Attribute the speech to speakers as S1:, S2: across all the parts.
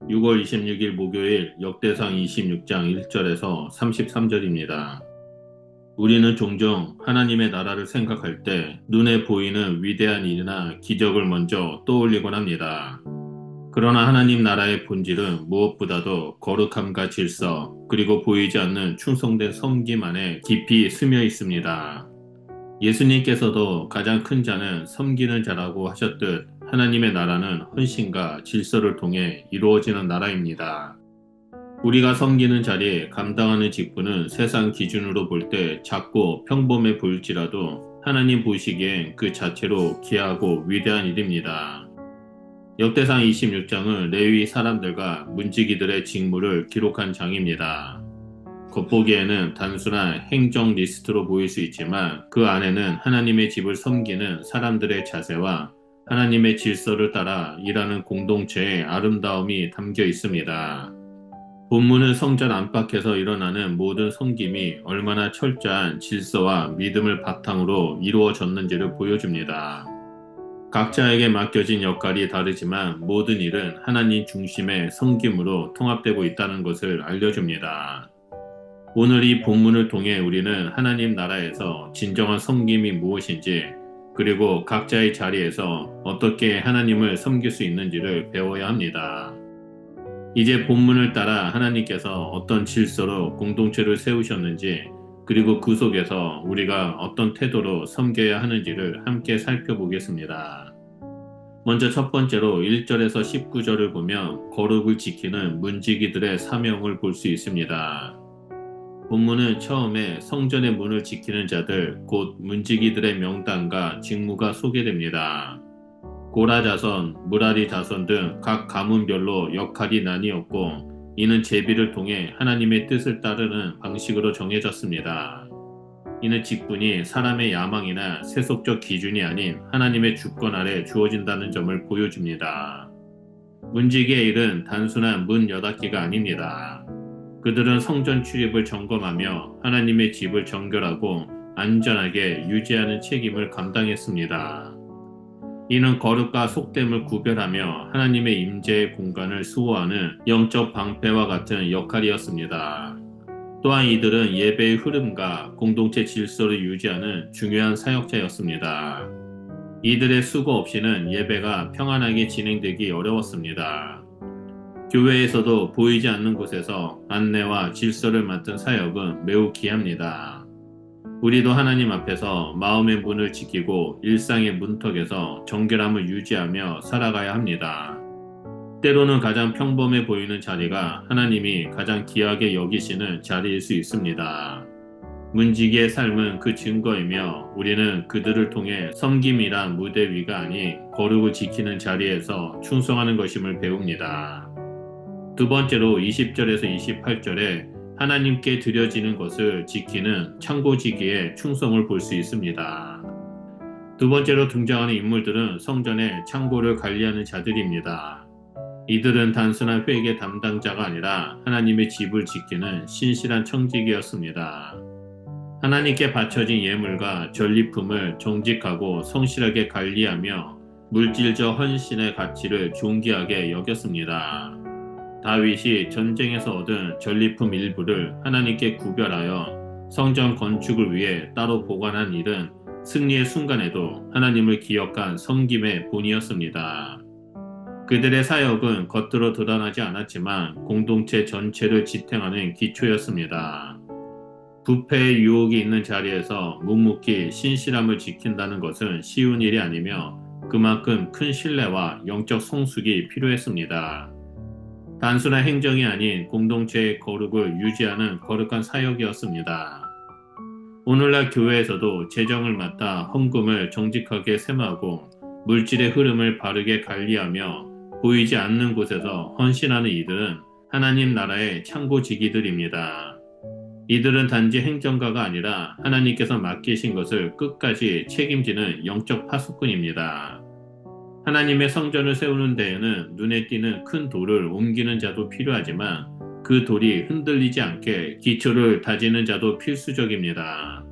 S1: 6월 26일 목요일 역대상 26장 1절에서 33절입니다. 우리는 종종 하나님의 나라를 생각할 때 눈에 보이는 위대한 일이나 기적을 먼저 떠올리곤 합니다. 그러나 하나님 나라의 본질은 무엇보다도 거룩함과 질서, 그리고 보이지 않는 충성된 섬김 안에 깊이 스며 있습니다. 예수님께서도 가장 큰 자는 섬기는 자라고 하셨듯 하나님의 나라는 헌신과 질서를 통해 이루어지는 나라입니다. 우리가 섬기는 자리에 감당하는 직분은 세상 기준으로 볼 때 작고 평범해 보일지라도 하나님 보시기엔 그 자체로 귀하고 위대한 일입니다. 역대상 26장은 레위 사람들과 문지기들의 직무를 기록한 장입니다. 겉보기에는 단순한 행정 리스트로 보일 수 있지만 그 안에는 하나님의 집을 섬기는 사람들의 자세와 하나님의 질서를 따라 일하는 공동체의 아름다움이 담겨 있습니다. 본문은 성전 안팎에서 일어나는 모든 섬김이 얼마나 철저한 질서와 믿음을 바탕으로 이루어졌는지를 보여줍니다. 각자에게 맡겨진 역할이 다르지만 모든 일은 하나님 중심의 섬김으로 통합되고 있다는 것을 알려줍니다. 오늘 이 본문을 통해 우리는 하나님 나라에서 진정한 섬김이 무엇인지, 그리고 각자의 자리에서 어떻게 하나님을 섬길 수 있는지를 배워야 합니다. 이제 본문을 따라 하나님께서 어떤 질서로 공동체를 세우셨는지, 그리고 그 속에서 우리가 어떤 태도로 섬겨야 하는지를 함께 살펴보겠습니다. 먼저 첫 번째로 1절에서 19절을 보면 거룩을 지키는 문지기들의 사명을 볼 수 있습니다. 본문은 처음에 성전의 문을 지키는 자들, 곧 문지기들의 명단과 직무가 소개됩니다. 고라 자손, 무라리 자손 등 각 가문별로 역할이 나뉘었고, 이는 제비를 통해 하나님의 뜻을 따르는 방식으로 정해졌습니다. 이는 직분이 사람의 야망이나 세속적 기준이 아닌 하나님의 주권 아래 주어진다는 점을 보여줍니다. 문지기의 일은 단순한 문 여닫기가 아닙니다. 그들은 성전 출입을 점검하며 하나님의 집을 정결하고 안전하게 유지하는 책임을 감당했습니다. 이는 거룩과 속됨을 구별하며 하나님의 임재의 공간을 수호하는 영적 방패와 같은 역할이었습니다. 또한 이들은 예배의 흐름과 공동체 질서를 유지하는 중요한 사역자였습니다. 이들의 수고 없이는 예배가 평안하게 진행되기 어려웠습니다. 교회에서도 보이지 않는 곳에서 안내와 질서를 맡은 사역은 매우 귀합니다. 우리도 하나님 앞에서 마음의 문을 지키고 일상의 문턱에서 정결함을 유지하며 살아가야 합니다. 때로는 가장 평범해 보이는 자리가 하나님이 가장 귀하게 여기시는 자리일 수 있습니다. 문지기의 삶은 그 증거이며 우리는 그들을 통해 섬김이란 무대 위가 아닌 거룩을 지키는 자리에서 충성하는 것임을 배웁니다. 두 번째로 20절에서 28절에 하나님께 드려지는 것을 지키는 창고지기의 충성을 볼 수 있습니다. 두 번째로 등장하는 인물들은 성전의 창고를 관리하는 자들입니다. 이들은 단순한 회계 담당자가 아니라 하나님의 집을 지키는 신실한 청지기였습니다. 하나님께 바쳐진 예물과 전리품을 정직하고 성실하게 관리하며 물질적 헌신의 가치를 존귀하게 여겼습니다. 다윗이 전쟁에서 얻은 전리품 일부를 하나님께 구별하여 성전 건축을 위해 따로 보관한 일은 승리의 순간에도 하나님을 기억한 섬김의 본이었습니다. 그들의 사역은 겉으로 드러나지 않았지만 공동체 전체를 지탱하는 기초였습니다. 부패의 유혹이 있는 자리에서 묵묵히 신실함을 지킨다는 것은 쉬운 일이 아니며 그만큼 큰 신뢰와 영적 성숙이 필요했습니다. 단순한 행정이 아닌 공동체의 거룩을 유지하는 거룩한 사역이었습니다. 오늘날 교회에서도 재정을 맡아 헌금을 정직하게 셈하고 물질의 흐름을 바르게 관리하며 보이지 않는 곳에서 헌신하는 이들은 하나님 나라의 창고지기들입니다. 이들은 단지 행정가가 아니라 하나님께서 맡기신 것을 끝까지 책임지는 영적 파수꾼입니다. 하나님의 성전을 세우는 데에는 눈에 띄는 큰 돌을 옮기는 자도 필요하지만 그 돌이 흔들리지 않게 기초를 다지는 자도 필수적입니다.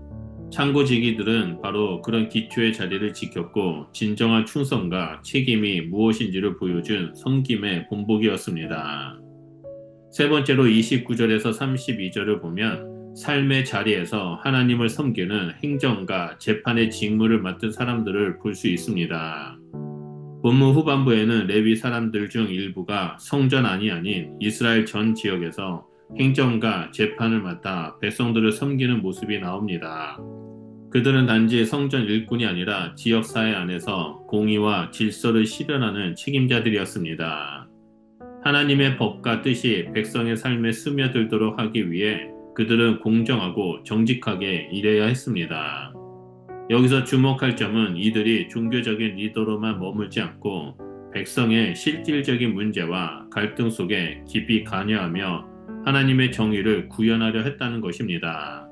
S1: 창고지기들은 바로 그런 기초의 자리를 지켰고 진정한 충성과 책임이 무엇인지를 보여준 섬김의 본보기였습니다. 세 번째로 29절에서 32절을 보면 삶의 자리에서 하나님을 섬기는 행정과 재판의 직무를 맡은 사람들을 볼 수 있습니다. 본문 후반부에는 레위 사람들 중 일부가 성전 안이 아닌 이스라엘 전 지역에서 행정과 재판을 맡아 백성들을 섬기는 모습이 나옵니다. 그들은 단지 성전 일꾼이 아니라 지역사회 안에서 공의와 질서를 실현하는 책임자들이었습니다. 하나님의 법과 뜻이 백성의 삶에 스며들도록 하기 위해 그들은 공정하고 정직하게 일해야 했습니다. 여기서 주목할 점은 이들이 종교적인 리더로만 머물지 않고 백성의 실질적인 문제와 갈등 속에 깊이 관여하며 하나님의 정의를 구현하려 했다는 것입니다.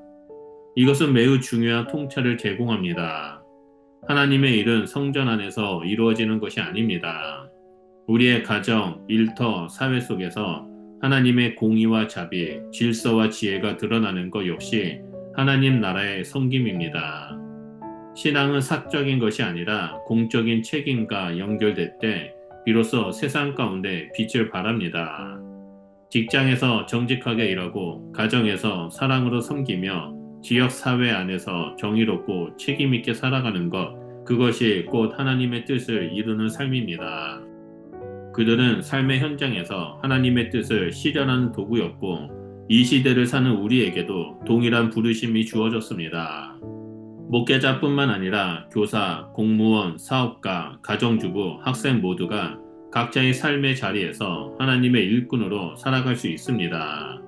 S1: 이것은 매우 중요한 통찰을 제공합니다. 하나님의 일은 성전 안에서 이루어지는 것이 아닙니다. 우리의 가정, 일터, 사회 속에서 하나님의 공의와 자비, 질서와 지혜가 드러나는 것 역시 하나님 나라의 섬김입니다. 신앙은 사적인 것이 아니라 공적인 책임과 연결될 때 비로소 세상 가운데 빛을 발합니다. 직장에서 정직하게 일하고 가정에서 사랑으로 섬기며 지역 사회 안에서 정의롭고 책임있게 살아가는 것, 그것이 곧 하나님의 뜻을 이루는 삶입니다. 그들은 삶의 현장에서 하나님의 뜻을 실현하는 도구였고 이 시대를 사는 우리에게도 동일한 부르심이 주어졌습니다. 목회자뿐만 아니라 교사, 공무원, 사업가, 가정주부, 학생 모두가 각자의 삶의 자리에서 하나님의 일꾼으로 살아갈 수 있습니다.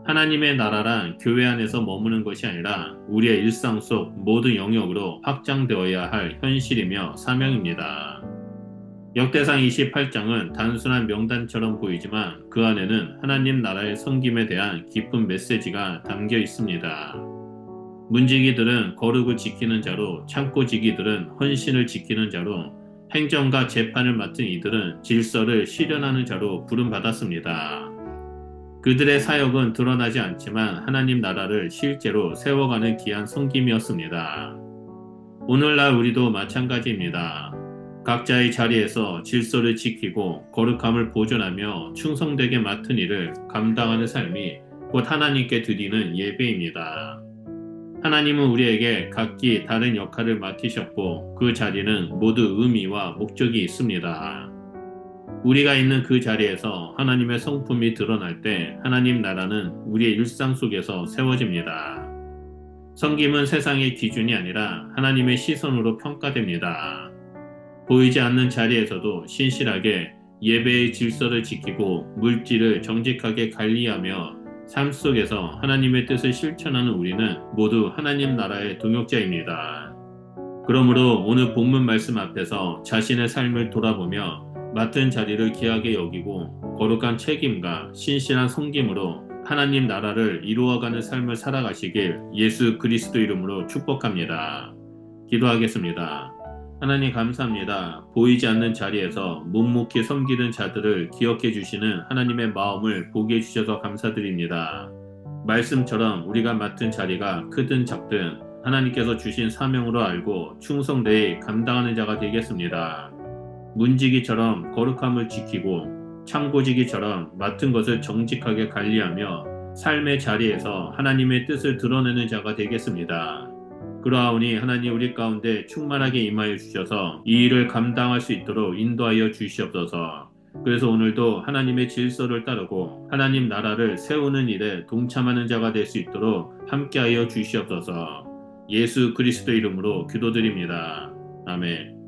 S1: 하나님의 나라란 교회 안에서 머무는 것이 아니라 우리의 일상 속 모든 영역으로 확장되어야 할 현실이며 사명입니다. 역대상 28장은 단순한 명단처럼 보이지만 그 안에는 하나님 나라의 섬김에 대한 깊은 메시지가 담겨 있습니다. 문지기들은 거룩을 지키는 자로, 창고지기들은 헌신을 지키는 자로, 행정과 재판을 맡은 이들은 질서를 실현하는 자로 부름받았습니다. 그들의 사역은 드러나지 않지만 하나님 나라를 실제로 세워가는 귀한 섬김이었습니다. 오늘날 우리도 마찬가지입니다. 각자의 자리에서 질서를 지키고 거룩함을 보존하며 충성되게 맡은 일을 감당하는 삶이 곧 하나님께 드리는 예배입니다. 하나님은 우리에게 각기 다른 역할을 맡기셨고 그 자리는 모두 의미와 목적이 있습니다. 우리가 있는 그 자리에서 하나님의 성품이 드러날 때 하나님 나라는 우리의 일상 속에서 세워집니다. 섬김은 세상의 기준이 아니라 하나님의 시선으로 평가됩니다. 보이지 않는 자리에서도 신실하게 예배의 질서를 지키고 물질을 정직하게 관리하며 삶 속에서 하나님의 뜻을 실천하는 우리는 모두 하나님 나라의 동역자입니다. 그러므로 오늘 본문 말씀 앞에서 자신의 삶을 돌아보며 맡은 자리를 귀하게 여기고 거룩한 책임과 신실한 섬김으로 하나님 나라를 이루어가는 삶을 살아가시길 예수 그리스도 이름으로 축복합니다. 기도하겠습니다. 하나님 감사합니다. 보이지 않는 자리에서 묵묵히 섬기는 자들을 기억해 주시는 하나님의 마음을 보게 해주셔서 감사드립니다. 말씀처럼 우리가 맡은 자리가 크든 작든 하나님께서 주신 사명으로 알고 충성되이 감당하는 자가 되겠습니다. 문지기처럼 거룩함을 지키고 창고지기처럼 맡은 것을 정직하게 관리하며 삶의 자리에서 하나님의 뜻을 드러내는 자가 되겠습니다. 그러하오니 하나님 우리 가운데 충만하게 임하여 주셔서 이 일을 감당할 수 있도록 인도하여 주시옵소서. 그래서 오늘도 하나님의 질서를 따르고 하나님 나라를 세우는 일에 동참하는 자가 될 수 있도록 함께하여 주시옵소서. 예수 그리스도 이름으로 기도드립니다. 아멘.